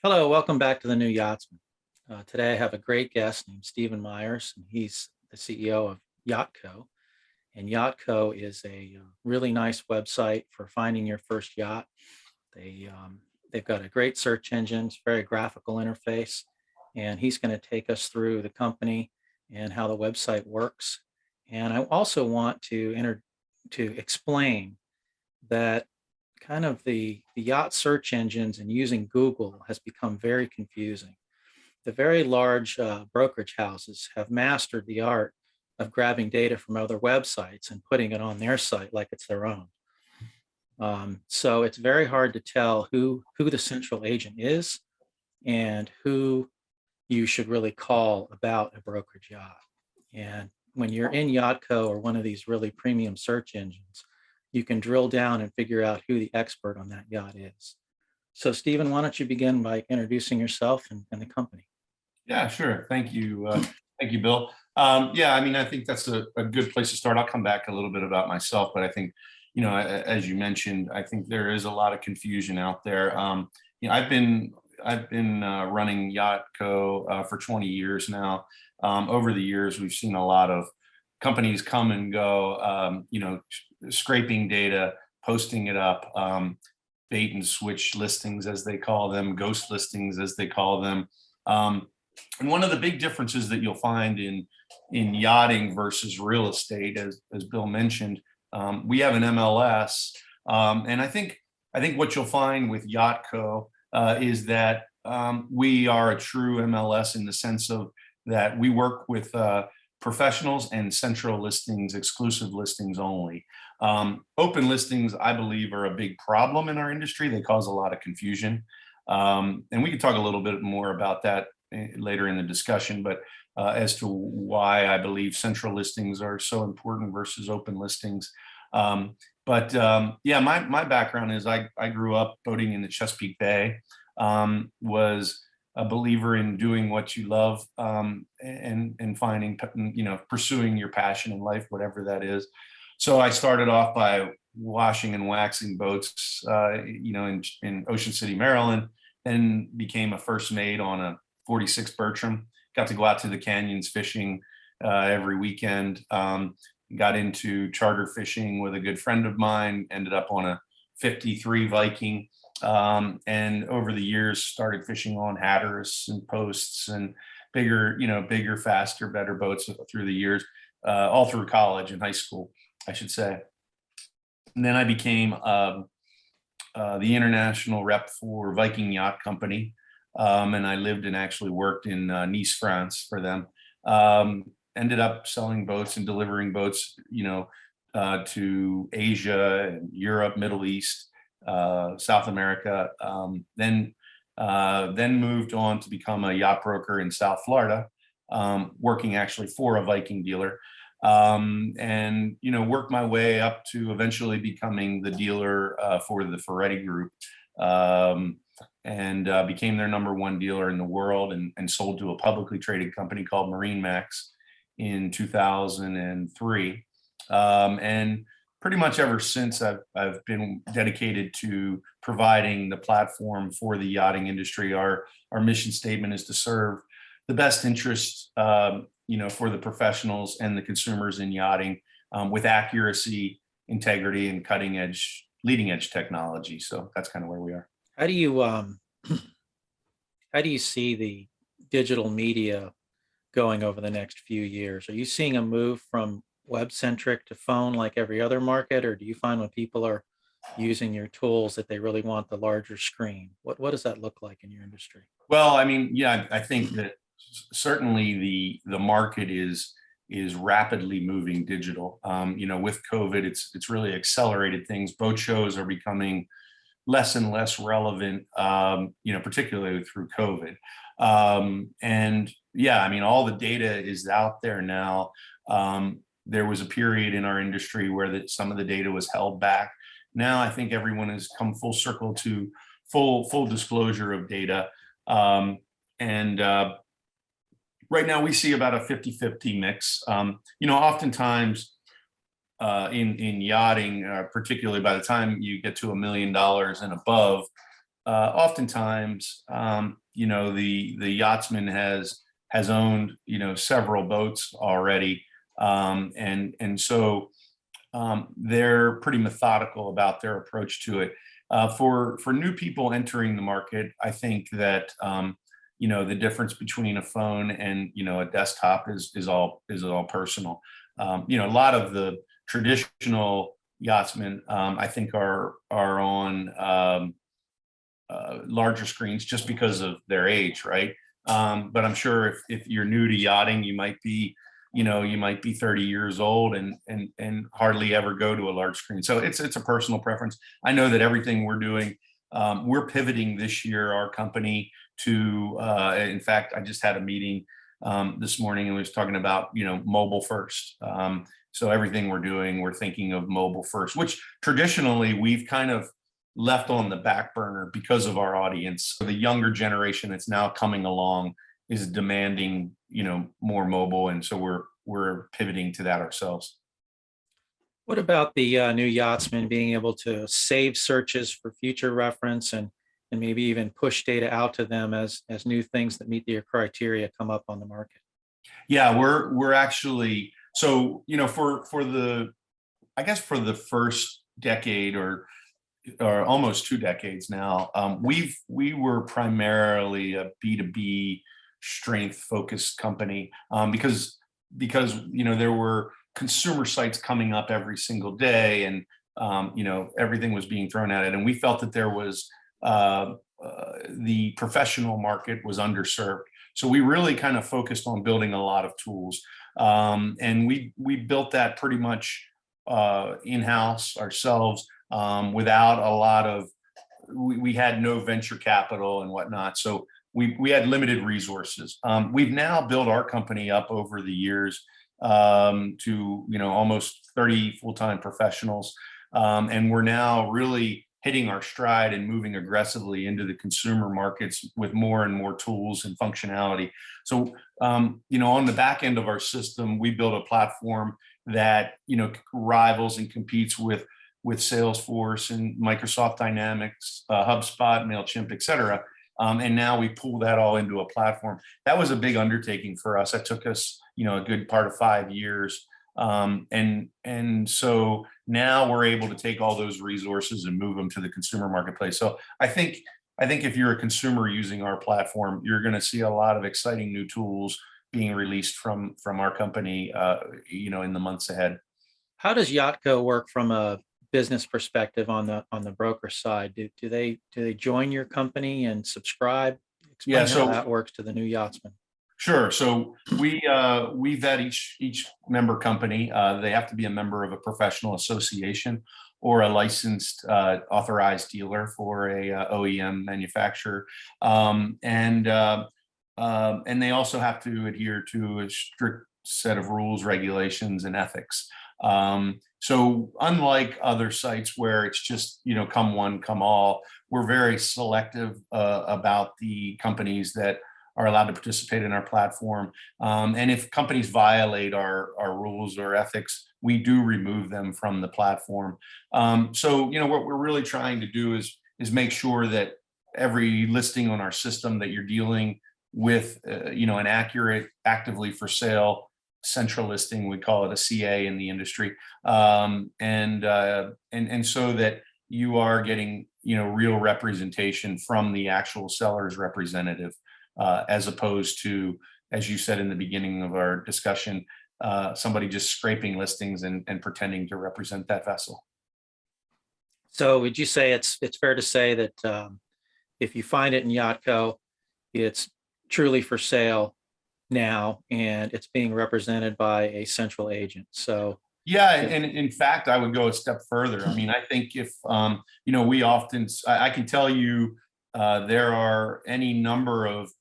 Hello, welcome back to the new Yachtsman. Today I have a great guest named Stephen Myers, and he's the CEO of YATCO. And YACHTCO is a really nice website for finding your first yacht. They've got a great search engine, it's a very graphical interface, and he's going to take us through the company and how the website works. And I also want to explain that kind of the yacht search engines and using Google has become very confusing. The very large brokerage houses have mastered the art of grabbing data from other websites and putting it on their site like it's their own. So it's very hard to tell who the central agent is and who you should really call about a brokerage yacht. And when you're in YACHTCO or one of these really premium search engines, you can drill down and figure out who the expert on that yacht is. So, Stephen, why don't you begin by introducing yourself and the company? Yeah, sure. Thank you. Thank you, Bill. Yeah, I mean, I think that's a good place to start. I'll come back a little bit about myself, but I think, as you mentioned, I think there is a lot of confusion out there. I've been running Yatco for 20 years now. Over the years, we've seen a lot of companies come and go, scraping data, posting it up, bait and switch listings, as they call them, ghost listings, as they call them. And one of the big differences that you'll find in yachting versus real estate, as Bill mentioned, we have an MLS, and I think what you'll find with Yatco is that we are a true MLS in the sense of that we work with professionals and central listings, exclusive listings only. Open listings, I believe, are a big problem in our industry. They cause a lot of confusion, and we can talk a little bit more about that later in the discussion, but as to why I believe central listings are so important versus open listings. Yeah, my background is I grew up boating in the Chesapeake Bay, was a believer in doing what you love, and finding, pursuing your passion in life, whatever that is. So I started off by washing and waxing boats, in Ocean City, Maryland, and became a first mate on a 46 Bertram. Got to go out to the canyons fishing every weekend. Got into charter fishing with a good friend of mine. Ended up on a 53 Viking, and over the years started fishing on Hatteras and Posts and bigger, faster, better boats through the years, all through college and high school, I should say. And then I became the international rep for Viking Yacht Company, and I lived and actually worked in Nice, France for them. Ended up selling boats and delivering boats, to Asia and Europe, Middle East, South America. Then moved on to become a yacht broker in South Florida, working actually for a Viking dealer, and worked my way up to eventually becoming the dealer for the Ferretti Group. And became their number one dealer in the world, and sold to a publicly traded company called MarineMax in 2003. And pretty much ever since, I've been dedicated to providing the platform for the yachting industry. Our mission statement is to serve the best interests, for the professionals and the consumers in yachting, with accuracy, integrity, and leading edge technology. So that's kind of where we are. How do you how do you see the digital media going over the next few years? Are you seeing a move from web centric to phone like every other market, or do you find when people are using your tools that they really want the larger screen? What does that look like in your industry? Well, I mean, yeah, I think that certainly the market is rapidly moving digital. With COVID, it's really accelerated things. Boat shows are becoming less and less relevant, particularly through COVID. And yeah, I mean, all the data is out there now. There was a period in our industry where some of the data was held back. Now I think everyone has come full circle to full disclosure of data. And right now we see about a 50-50 mix. Oftentimes in yachting, particularly by the time you get to $1 million and above, oftentimes, the yachtsman has owned, several boats already. And so they're pretty methodical about their approach to it. For new people entering the market, I think that the difference between a phone and a desktop is all personal. A lot of the traditional yachtsmen, I think, are on larger screens just because of their age, right? But I'm sure if you're new to yachting, you might be 30 years old and hardly ever go to a large screen. So it's a personal preference. I know that everything we're doing, we're pivoting this year, our company, to in fact, I just had a meeting this morning, and we was talking about mobile first. So everything we're doing, we're thinking of mobile first, which traditionally we've kind of left on the back burner because of our audience. So the younger generation that's now coming along is demanding, more mobile, and so we're pivoting to that ourselves. What about the new yachtsman being able to save searches for future reference and maybe even push data out to them as new things that meet their criteria come up on the market? Yeah, we're actually, so for the, I guess, for the first decade or almost 2 decades now, we were primarily a B2B strength focused company, because there were consumer sites coming up every single day, and everything was being thrown at it, and we felt that there was the professional market was underserved. So we really kind of focused on building a lot of tools, and we built that pretty much in-house ourselves, without a lot of, we had no venture capital and whatnot. So we had limited resources. We've now built our company up over the years to almost 30 full-time professionals, and we're now really hitting our stride and moving aggressively into the consumer markets with more and more tools and functionality. So on the back end of our system, we built a platform that rivals and competes with Salesforce and Microsoft Dynamics, HubSpot, MailChimp, et cetera. And now we pull that all into a platform. That was a big undertaking for us. That took us, a good part of 5 years. And so now we're able to take all those resources and move them to the consumer marketplace. So I think if you're a consumer using our platform, you're going to see a lot of exciting new tools being released from our company, in the months ahead. How does Yatco work from a business perspective on the broker side? Do they join your company and subscribe? Yeah, Explain how that works to the new yachtsman. Sure. So we vet each member company. They have to be a member of a professional association or a licensed authorized dealer for a OEM manufacturer, and they also have to adhere to a strict set of rules, regulations, and ethics. So unlike other sites where it's just come one, come all, we're very selective about the companies that are allowed to participate in our platform. And if companies violate our rules or ethics, we do remove them from the platform. So what we're really trying to do is make sure that every listing on our system that you're dealing with, an accurate, actively for sale central listing, we call it a CA in the industry, and so that you are getting real representation from the actual seller's representative, as opposed to, as you said in the beginning of our discussion, somebody just scraping listings and pretending to represent that vessel. So would you say it's fair to say that if you find it in Yatco, it's truly for sale now, and it's being represented by a central agent? So yeah, and in fact, I would go a step further. I mean, I think if we often, I can tell you, there are any number of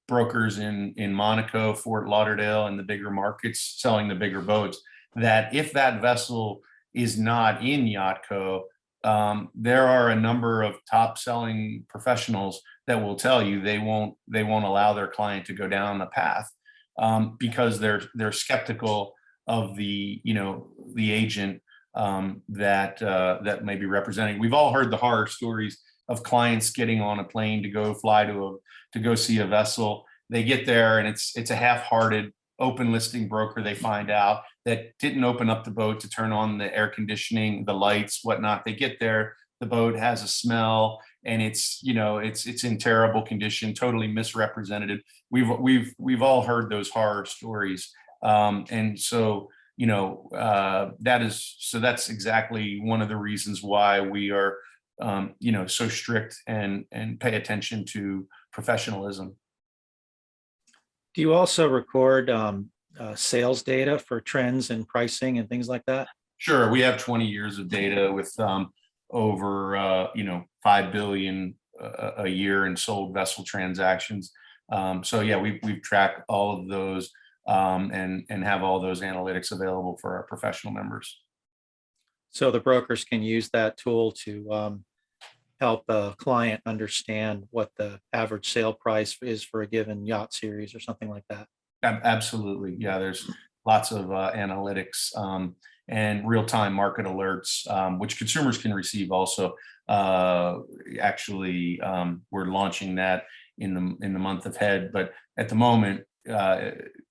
brokers in Monaco, Fort Lauderdale, and the bigger markets selling the bigger boats, that if that vessel is not in Yatco, there are a number of top selling professionals that will tell you they won't allow their client to go down the path, because they're skeptical of the agent that may be representing. We've all heard the horror stories of clients getting on a plane to go fly to go see a vessel. They get there and it's a half-hearted open listing broker. They find out that didn't open up the boat to turn on the air conditioning, the lights, whatnot. They get there, the boat has a smell, and it's in terrible condition, totally misrepresented. We've all heard those horror stories, and so that's exactly one of the reasons why we are so strict and pay attention to professionalism. Do you also record sales data for trends and pricing and things like that? Sure, we have 20 years of data with over 5 billion a year in sold vessel transactions. So yeah, we've tracked all of those and have all those analytics available for our professional members. So the brokers can use that tool to help a client understand what the average sale price is for a given yacht series or something like that. Absolutely. Yeah, there's lots of analytics and real-time market alerts, which consumers can receive also. Actually, we're launching that in the month ahead. But at the moment,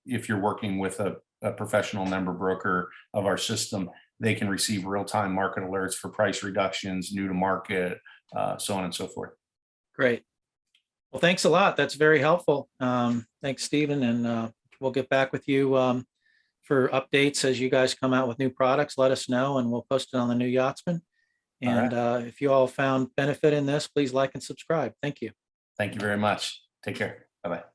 if you're working with a professional member broker of our system, they can receive real-time market alerts for price reductions, new to market, so on and so forth. Great. Well, thanks a lot. That's very helpful. Thanks, Stephen. And we'll get back with you for updates as you guys come out with new products. Let us know and we'll post it on the new Yachtsman. All right. And if you all found benefit in this, please like and subscribe. Thank you. Thank you very much. Take care. Bye-bye.